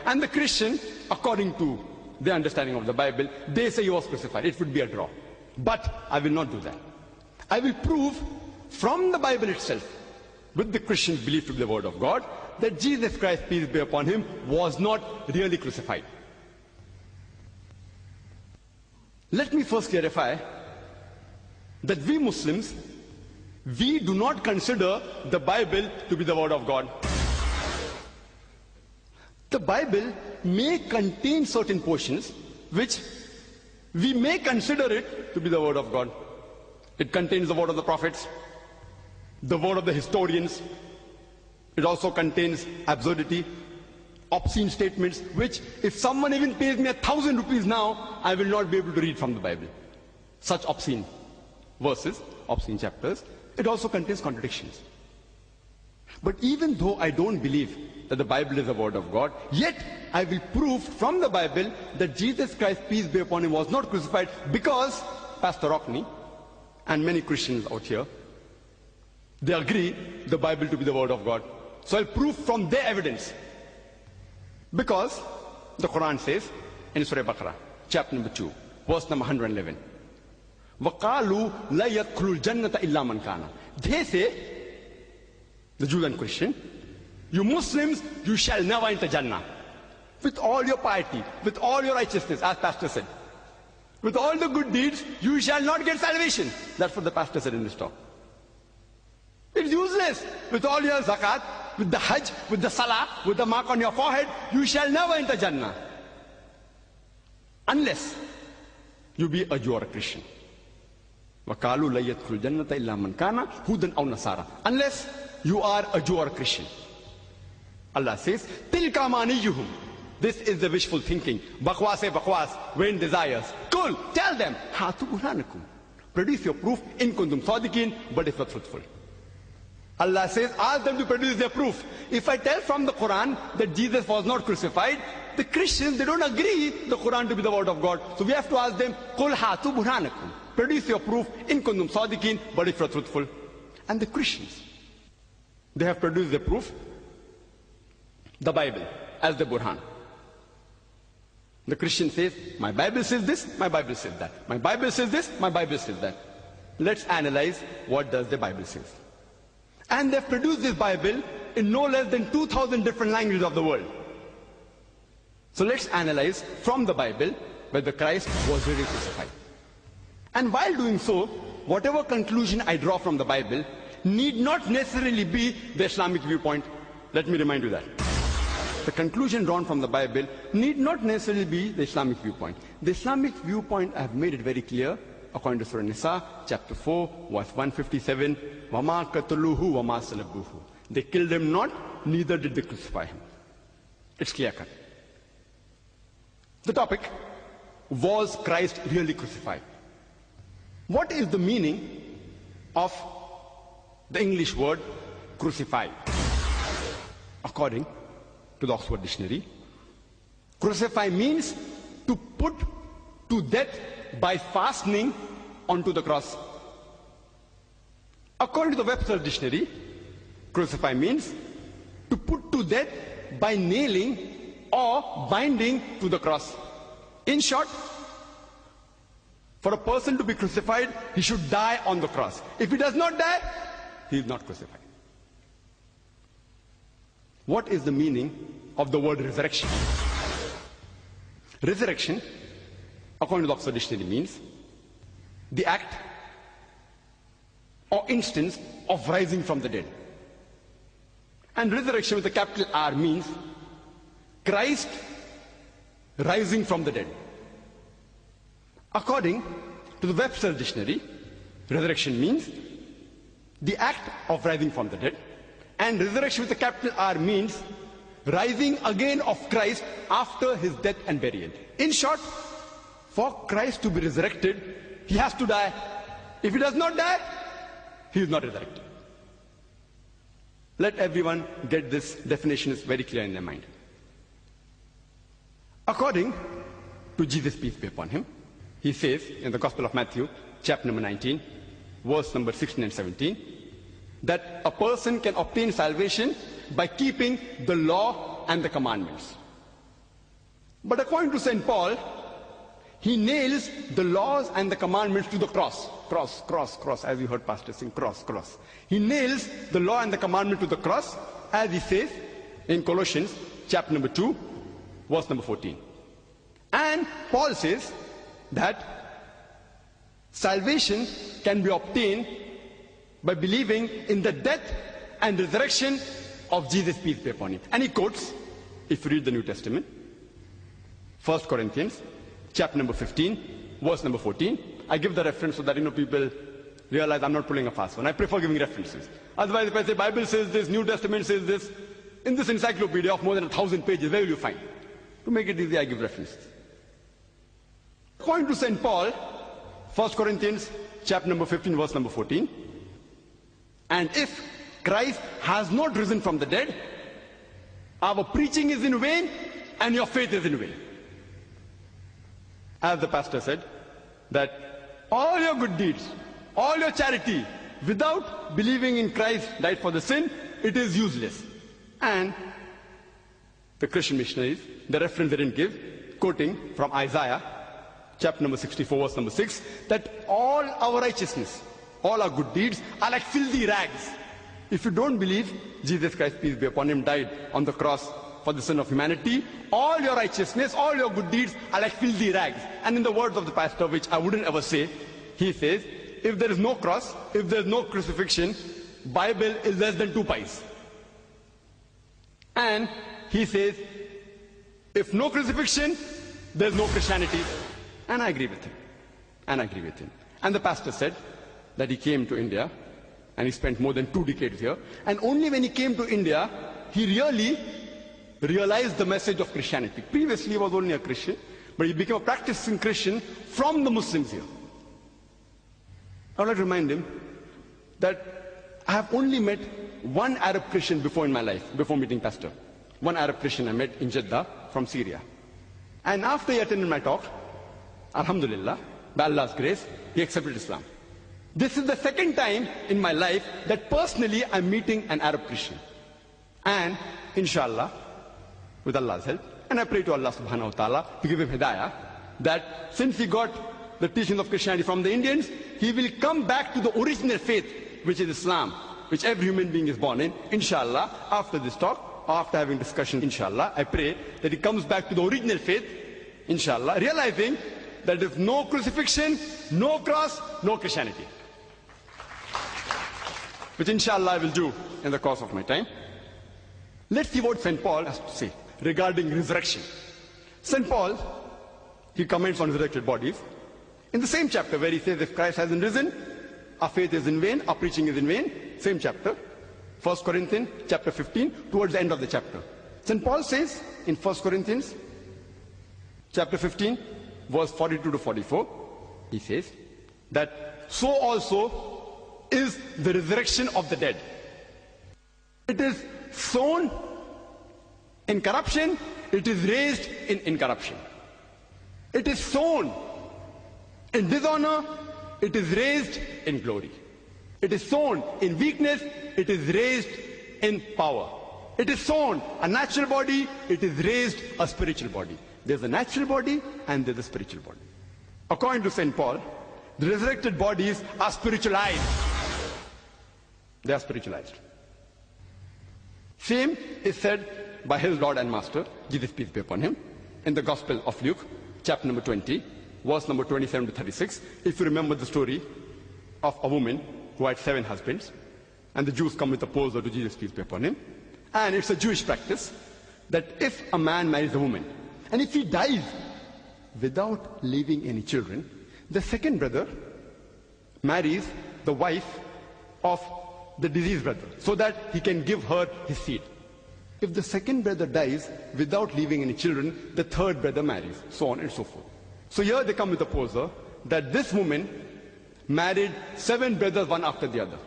And the Christian, according to their understanding of the Bible, they say he was crucified. It would be a draw. But I will not do that. I will prove from the Bible itself, with the Christian belief to be the word of God, that Jesus Christ, peace be upon him, was not really crucified. Let me first clarify that we Muslims, we do not consider the Bible to be the word of God. The Bible may contain certain portions which we may consider it to be the word of God. It contains the word of the prophets, the word of the historians. It also contains absurdity, obscene statements, which if someone even pays me 1,000 rupees now, I will not be able to read from the Bible. Such obscene verses, obscene chapters. It also contains contradictions. But even though I don't believe that the Bible is the word of God, yet I will prove from the Bible that Jesus Christ, peace be upon him, was not crucified, because Pastor Rockney and many Christians out here, they agree the Bible to be the word of God. So I'll prove from their evidence. Because the Quran says in Surah Baqarah, chapter number 2, verse number 111, وَقَالُوا لَا يَدْخُلُ الْجَنَّةَ إِلَّا مَنْ كَانَ. They say, the Jew and Christian, you Muslims, you shall never enter Jannah. With all your piety, with all your righteousness, as Pastor said. With all the good deeds, you shall not get salvation. That's what the Pastor said in this talk. It's useless. With all your zakat, with the hajj, with the salah, with the mark on your forehead, you shall never enter Jannah. Unless you be a Jew or a Christian. وَقَالُوا لَا يَدْخُلُ الْجَنَّةَ إِلَّا مَنْ كَانَ هُودًا أَوْ نَصَارَى. Unless you are a Jew or a Christian. Allah says, تِلْكَ أَمَانِيُّهُمْ. This is the wishful thinking. Bakwas bakwas, vain desires. Cool. Tell them, هَاتُوا بُرْهَانَكُمْ. Produce your proof in kuntum sadiqin, but if not truthful. Allah says, ask them to produce their proof. If I tell from the Quran that Jesus was not crucified, the Christians, they don't agree the Quran to be the word of God. So we have to ask them, قُلْ هَاتُوا بُرْهَانَكُمْ. Produce your proof in kuntum sadiqin, but if you're truthful. And the Christians, they have produced the proof, the Bible, as the Burhan. The Christian says, my Bible says this, my Bible says that. My Bible says this, my Bible says that. Let's analyze what does the Bible say. And they've produced this Bible in no less than 2,000 different languages of the world. So let's analyze from the Bible whether Christ was really crucified. And while doing so, whatever conclusion I draw from the Bible need not necessarily be the Islamic viewpoint. Let me remind you that. The conclusion drawn from the Bible need not necessarily be the Islamic viewpoint. The Islamic viewpoint, I have made it very clear, according to Surah Nisa, chapter 4, verse 157, وَمَا قَتَلُوهُ وَمَا صَلَبُوهُ. They killed him not, neither did they crucify him. It's clear cut. The topic, was Christ really crucified? What is the meaning of the English word crucified? According to the Oxford Dictionary, crucify means to put to death by fastening onto the cross. According to the Webster Dictionary, crucify means to put to death by nailing or binding to the cross. In short, for a person to be crucified, he should die on the cross. If he does not die, he is not crucified. What is the meaning of the word resurrection? Resurrection, according to the Oxford Dictionary, means the act or instance of rising from the dead. And resurrection with a capital R means Christ rising from the dead. According to the Webster Dictionary, resurrection means the act of rising from the dead. And resurrection with a capital R means rising again of Christ after his death and burial. In short, for Christ to be resurrected, he has to die. If he does not die, he is not resurrected. Let everyone get this definition, is very clear in their mind. According to Jesus, peace be upon him, he says in the Gospel of Matthew, chapter number 19, verse number 16 and 17, that a person can obtain salvation by keeping the law and the commandments. But according to St. Paul, he nails the laws and the commandments to the cross. Cross, cross, cross, as you heard Pastor sing, cross, cross. He nails the law and the commandment to the cross, as he says in Colossians chapter number 2, verse number 14. And Paul says that salvation can be obtained by believing in the death and resurrection of Jesus, peace be upon him. And he quotes, if you read the New Testament, 1 Corinthians chapter number 15, verse number 14. I give the reference so that people realize I'm not pulling a fast one. I prefer giving references. Otherwise, if I say Bible says this, New Testament says this, in this encyclopedia of more than 1,000 pages, where will you find? To make it easy, I give references. According to St. Paul, 1 Corinthians chapter number 15, verse number 14, and if Christ has not risen from the dead, our preaching is in vain and your faith is in vain. As the pastor said, that all your good deeds, all your charity, without believing in Christ died for the sin, it is useless. And the Christian missionaries, the reference they didn't give, quoting from Isaiah, chapter number 64, verse number 6, that all our righteousness, all our good deeds are like filthy rags. If you don't believe Jesus Christ, peace be upon him, died on the cross for the sin of humanity, all your righteousness, all your good deeds are like filthy rags. And in the words of the pastor, which I wouldn't ever say, he says, if there is no cross, if there is no crucifixion, Bible is less than 2 pies. And he says, if no crucifixion, there is no Christianity. And I agree with him. And I agree with him. And the pastor said that he came to India and he spent more than 2 decades here. And only when he came to India, he really realized the message of Christianity. Previously he was only a Christian, but he became a practicing Christian from the Muslims here. I would like to remind him that I have only met one Arab Christian before in my life, before meeting Pastor. One Arab Christian I met in Jeddah from Syria. And after he attended my talk, Alhamdulillah, by Allah's grace, he accepted Islam. This is the second time in my life that personally I'm meeting an Arab Christian. And inshallah, with Allah's help, and I pray to Allah subhanahu wa ta'ala to give him hidayah, that since he got the teachings of Christianity from the Indians, he will come back to the original faith, which is Islam, which every human being is born in. Inshallah, after this talk, after having discussion, inshallah, I pray that he comes back to the original faith, inshallah, realizing that if no crucifixion, no cross, no Christianity. Which inshallah I will do in the course of my time. Let's see what St. Paul has to say regarding resurrection. St. Paul, he comments on resurrected bodies. In the same chapter where he says if Christ hasn't risen, our faith is in vain, our preaching is in vain. Same chapter, 1 Corinthians chapter 15, towards the end of the chapter. St. Paul says in 1 Corinthians chapter 15, verse 42 to 44, he says that so also is the resurrection of the dead. It is sown in corruption, it is raised in incorruption. It is sown in dishonor, it is raised in glory. It is sown in weakness, it is raised in power. It is sown a natural body, it is raised a spiritual body. There's a natural body and there's a spiritual body. According to St. Paul, the resurrected bodies are spiritualized. They are spiritualized. Same is said by his Lord and Master, Jesus peace be upon him, in the Gospel of Luke, chapter number 20, verse number 27 to 36. If you remember the story of a woman who had 7 husbands, and the Jews come with a poser to Jesus peace be upon him. And it's a Jewish practice that if a man marries a woman, and if he dies without leaving any children, the second brother marries the wife of the deceased brother, so that he can give her his seed. If the second brother dies without leaving any children, the third brother marries, so on and so forth. So here they come with a poser that this woman married 7 brothers, one after the other.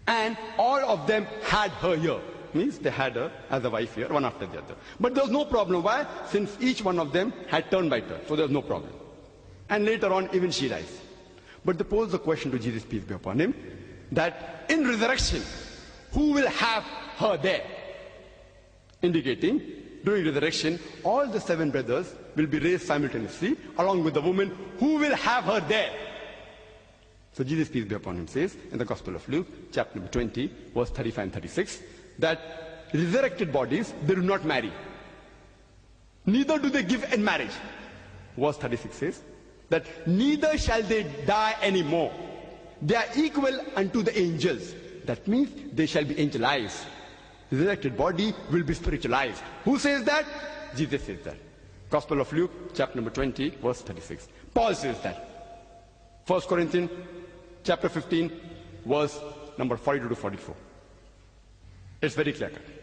And all of them had her here. Means they had her as a wife here, one after the other. But there was no problem. Why? Since each one of them had turn by turn. So there was no problem. And later on, even she dies. But they pose the question to Jesus, peace be upon him, that in resurrection, who will have her there? Indicating during resurrection, all the 7 brothers will be raised simultaneously, along with the woman who will have her there. So Jesus, peace be upon him, says in the Gospel of Luke, chapter number 20, verse 35 and 36, that resurrected bodies, they do not marry. Neither do they give in marriage. Verse 36 says that neither shall they die anymore. They are equal unto the angels. That means they shall be angelized. Resurrected body will be spiritualized. Who says that? Jesus says that. Gospel of Luke, chapter number 20, verse 36. Paul says that. 1 Corinthians, chapter 15, verse number 42 to 44. It's very clear cut.